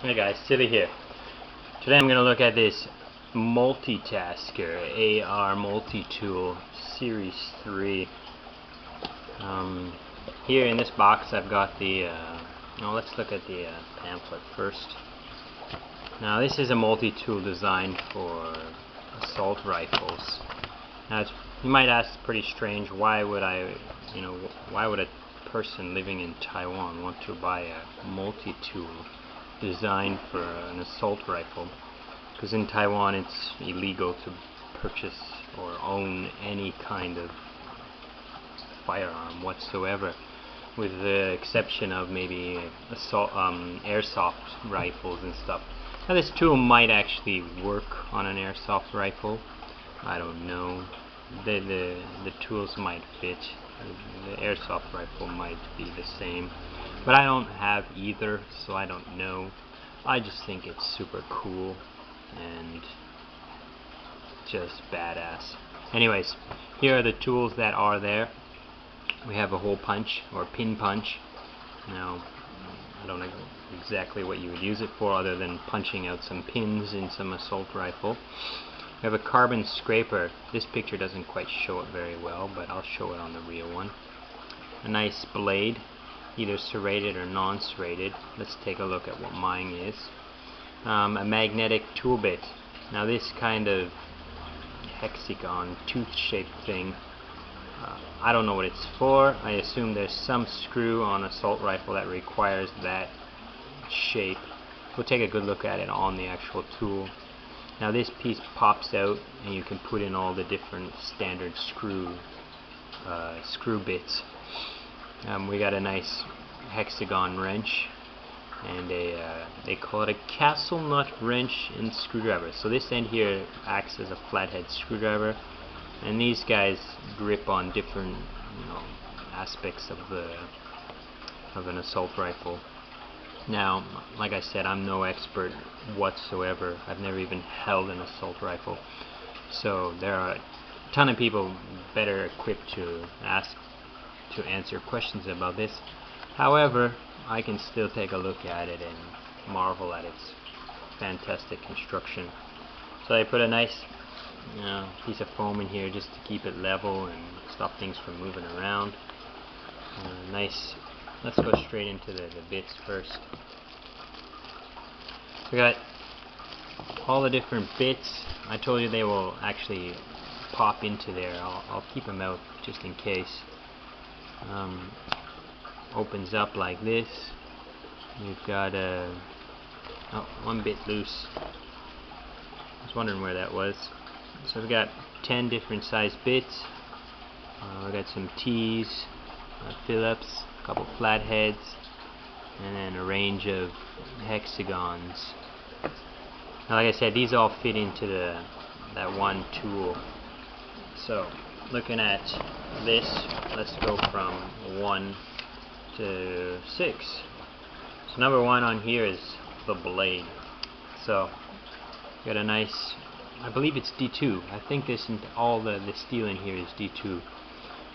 Hey guys, Silly here. Today I'm going to look at this Multitasker AR Multitool Series 3. Here in this box I've got the, let's look at the pamphlet first. Now this is a multi-tool designed for assault rifles. Now you might ask, pretty strange, why would a person living in Taiwan want to buy a multi-tool designed for an assault rifle? Because in Taiwan it's illegal to purchase or own any kind of firearm whatsoever, with the exception of maybe assault airsoft rifles and stuff. Now this tool might actually work on an airsoft rifle. I don't know. The tools might fit. The airsoft rifle might be the same, but I don't have either, so I don't know. I just think it's super cool and just badass. Anyways, here are the tools that are there. We have a hole punch or pin punch. Now I don't know exactly what you would use it for other than punching out some pins in some assault rifle. We have a carbon scraper. This picture doesn't quite show it very well, but I'll show it on the real one. A nice blade, either serrated or non-serrated. Let's take a look at what mine is. A magnetic tool bit. Now this kind of hexagon tooth-shaped thing, I don't know what it's for. I assume there's some screw on an assault rifle that requires that shape. We'll take a good look at it on the actual tool. Now this piece pops out and you can put in all the different standard screw bits. We got a nice hexagon wrench and they call it a castle nut wrench and screwdriver. So this end here acts as a flathead screwdriver, and these guys grip on different aspects of an assault rifle. Now, like I said, I'm no expert whatsoever. I've never even held an assault rifle. So there are a ton of people better equipped to answer questions about this. However, I can still take a look at it and marvel at its fantastic construction. So I put a nice piece of foam in here just to keep it level and stop things from moving around. Let's go straight into the bits first. We got all the different bits. I told you they will actually pop into there. I'll keep them out just in case. Opens up like this. You've got one bit loose. I was wondering where that was. So we've got 10 different size bits. We've got some T's, Phillips, a couple flatheads, and then a range of hexagons. Now, like I said, these all fit into that one tool. So looking at this, let's go from 1 to 6. So number 1 on here is the blade. So got a nice, I believe it's D2. I think all the steel in here is D2.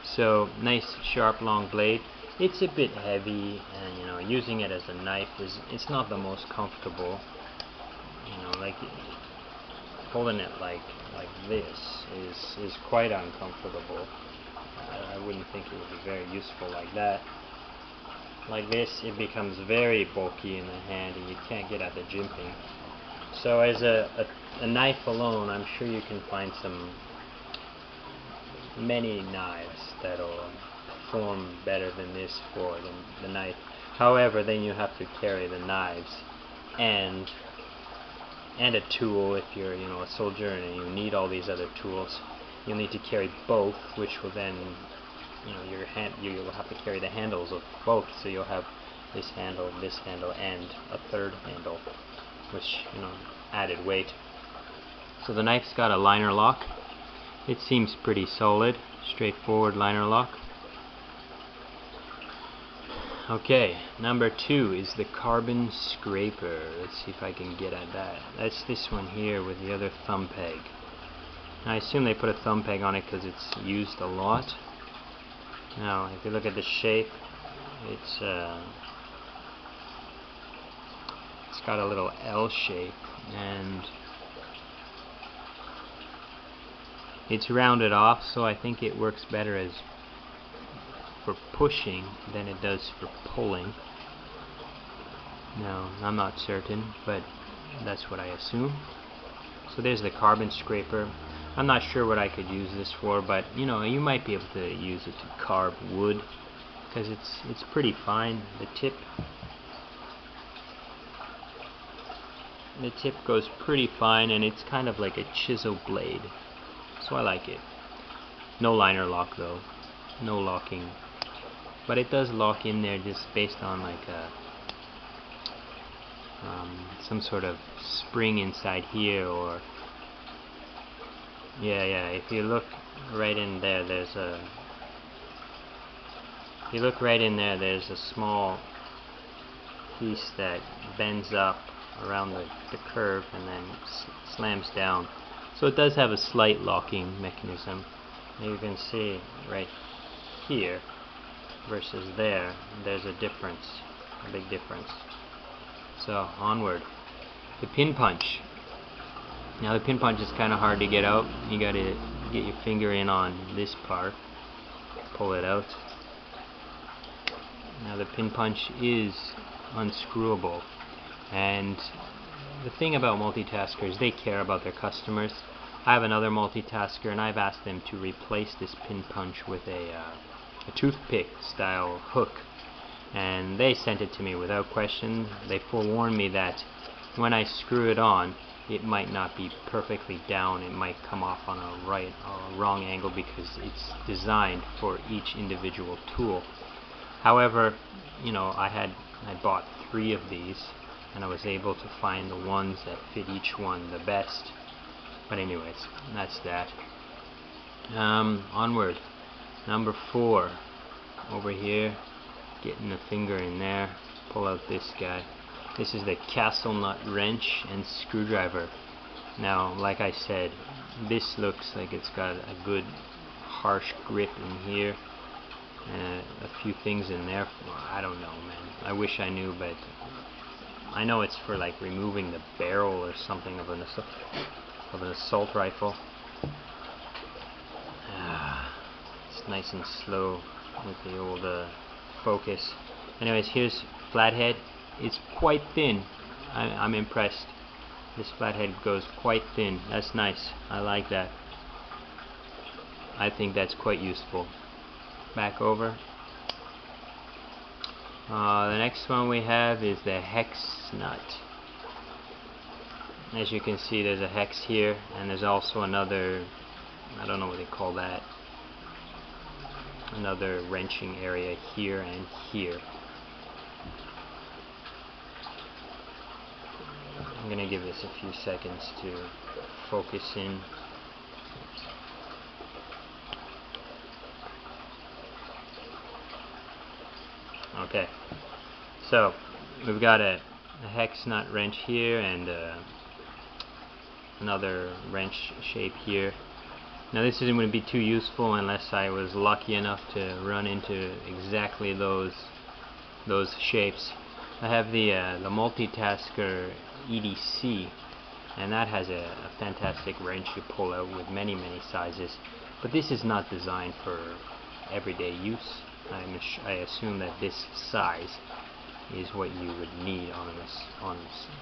So nice sharp long blade. It's a bit heavy, and using it as a knife it's not the most comfortable. Like holding it like this is quite uncomfortable. I wouldn't think it would be very useful like that. Like this, it becomes very bulky in the hand and you can't get at the jimping. So as a knife alone, I'm sure you can find many knives that'll perform better than this for the knife. However, then you have to carry the knives and a tool. If you're a soldier and you need all these other tools, you'll need to carry both, which will then you'll have to carry the handles of both. So you'll have this handle, and a third handle, which added weight. So the knife's got a liner lock. It seems pretty solid, straightforward liner lock. Okay, number 2 is the carbon scraper. Let's see if I can get at that. That's this one here with the other thumb peg. Now, I assume they put a thumb peg on it because it's used a lot. Now, if you look at the shape, it's It's got a little L shape and it's rounded off, so I think it works better as for pushing than it does for pulling. Now, I'm not certain, but that's what I assume. So there's the carbon scraper. I'm not sure what I could use this for, but you know, you might be able to use it to carve wood because it's pretty fine. The tip goes pretty fine, and it's kind of like a chisel blade, so I like it. No liner lock though, no locking, but it does lock in there just based on like some sort of spring inside here, or yeah, if you look right in there, there's a small piece that bends up around the curve and then slams down. So it does have a slight locking mechanism. And you can see right here versus there, there's a difference, a big difference. So onward. The pin punch. Now the pin punch is kind of hard to get out. You got to get your finger in on this part, pull it out. Now the pin punch is unscrewable, and the thing about multitaskers, they care about their customers. I have another multitasker and I've asked them to replace this pin punch with a toothpick style hook, and they sent it to me without question. They forewarned me that when I screw it on, it might not be perfectly down. It might come off on a right or wrong angle because it's designed for each individual tool. However, you know, I bought 3 of these and I was able to find the ones that fit each one the best. But anyways, that's that. Onward. Number 4. Over here, getting the finger in there, pull out this guy. This is the castle nut wrench and screwdriver. Now, like I said, this looks like it's got a good harsh grip in here. A few things in there. I don't know, man. I wish I knew, but I know it's for like removing the barrel or something of an assault rifle. It's nice and slow with the old focus. Anyways, here's flathead. It's quite thin. I'm impressed. This flathead goes quite thin. That's nice. I like that. I think that's quite useful. Back over. The next one we have is the hex nut. As you can see, there's a hex here, and there's also another, I don't know what they call that, another wrenching area here and here. I'm going to give this a few seconds to focus in. Okay, so we've got a hex nut wrench here and another wrench shape here. Now this isn't going to be too useful unless I was lucky enough to run into exactly those shapes. I have the Multitasker EDC, and that has a fantastic wrench you pull out with many sizes, but this is not designed for everyday use. I assume that this size is what you would need on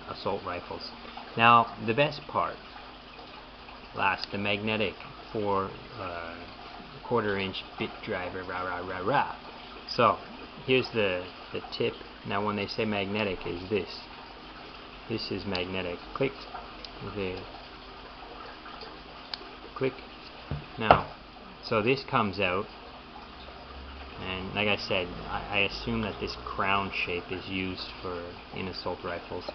assault rifles. Now the best part, the magnetic 4/4-inch bit driver, rah. So here's the tip. Now when they say magnetic, is this is magnetic. Click, click. Now, so this comes out, and like I said, I assume that this crown shape is used in assault rifles.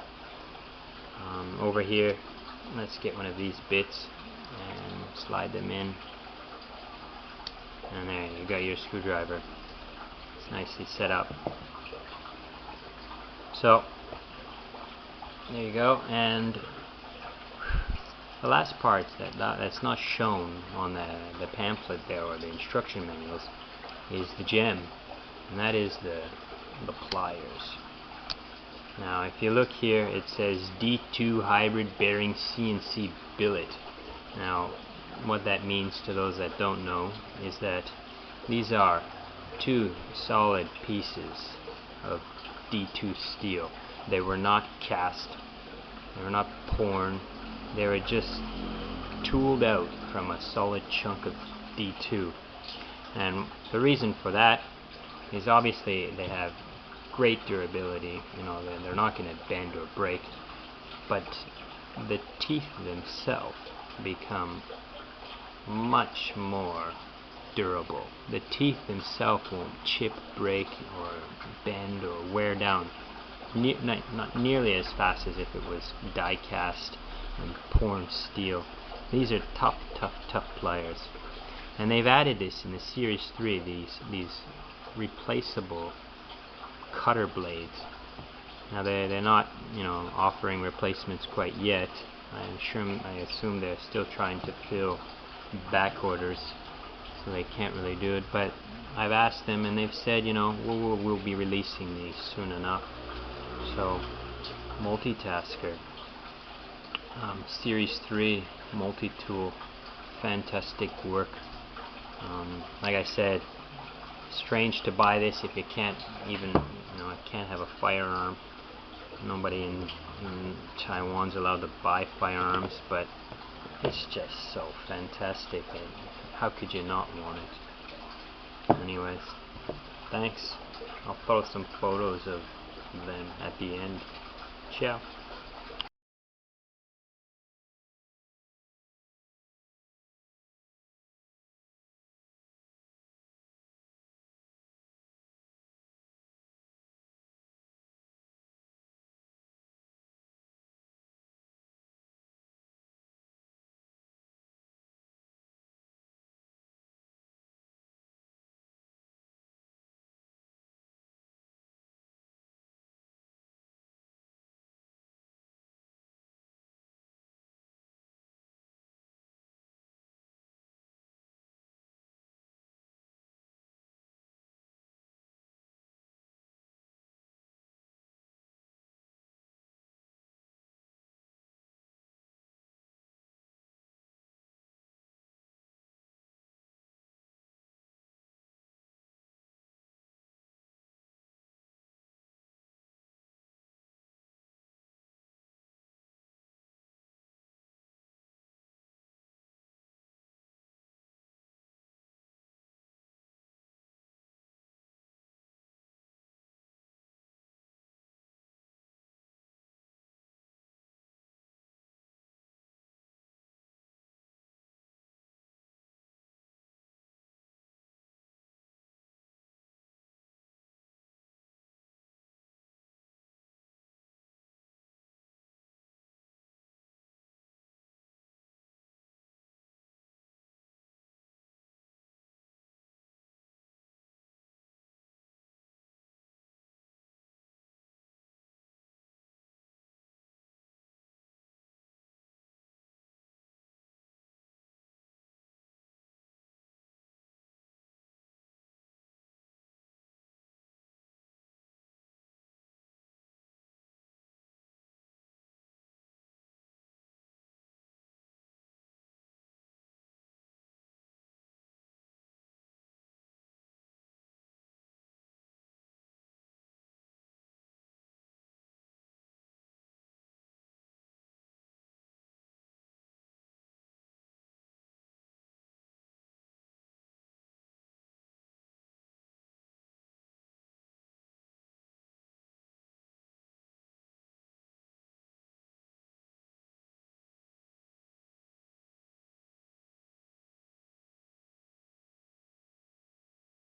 Over here, let's get one of these bits and slide them in, and there you got your screwdriver. It's nicely set up. So there you go. And the last part that's not shown on the pamphlet there or the instruction manuals is the gem, and that is the pliers. Now if you look here, it says D2 hybrid bearing CNC billet. Now what that means to those that don't know is that these are two solid pieces of D2 steel. They were not cast, they were not poured, they were just tooled out from a solid chunk of D2. And the reason for that is obviously they have great durability, they're not going to bend or break, but the teeth themselves become much more durable. The teeth themselves won't chip, break, or bend or wear down not nearly as fast as if it was die cast and poured steel. These are tough pliers, and they've added this in the Series 3, these replaceable cutter blades. Now they're not offering replacements quite yet. I assume they're still trying to fill back orders, so they can't really do it, but I've asked them and they've said we'll be releasing these soon enough. So Multitasker Series 3 Multitool, fantastic work. Like I said, strange to buy this if you can't even can't have a firearm. Nobody in Taiwan's allowed to buy firearms, but it's just so fantastic, and how could you not want it? Anyways, thanks. I'll throw some photos of them at the end. Ciao.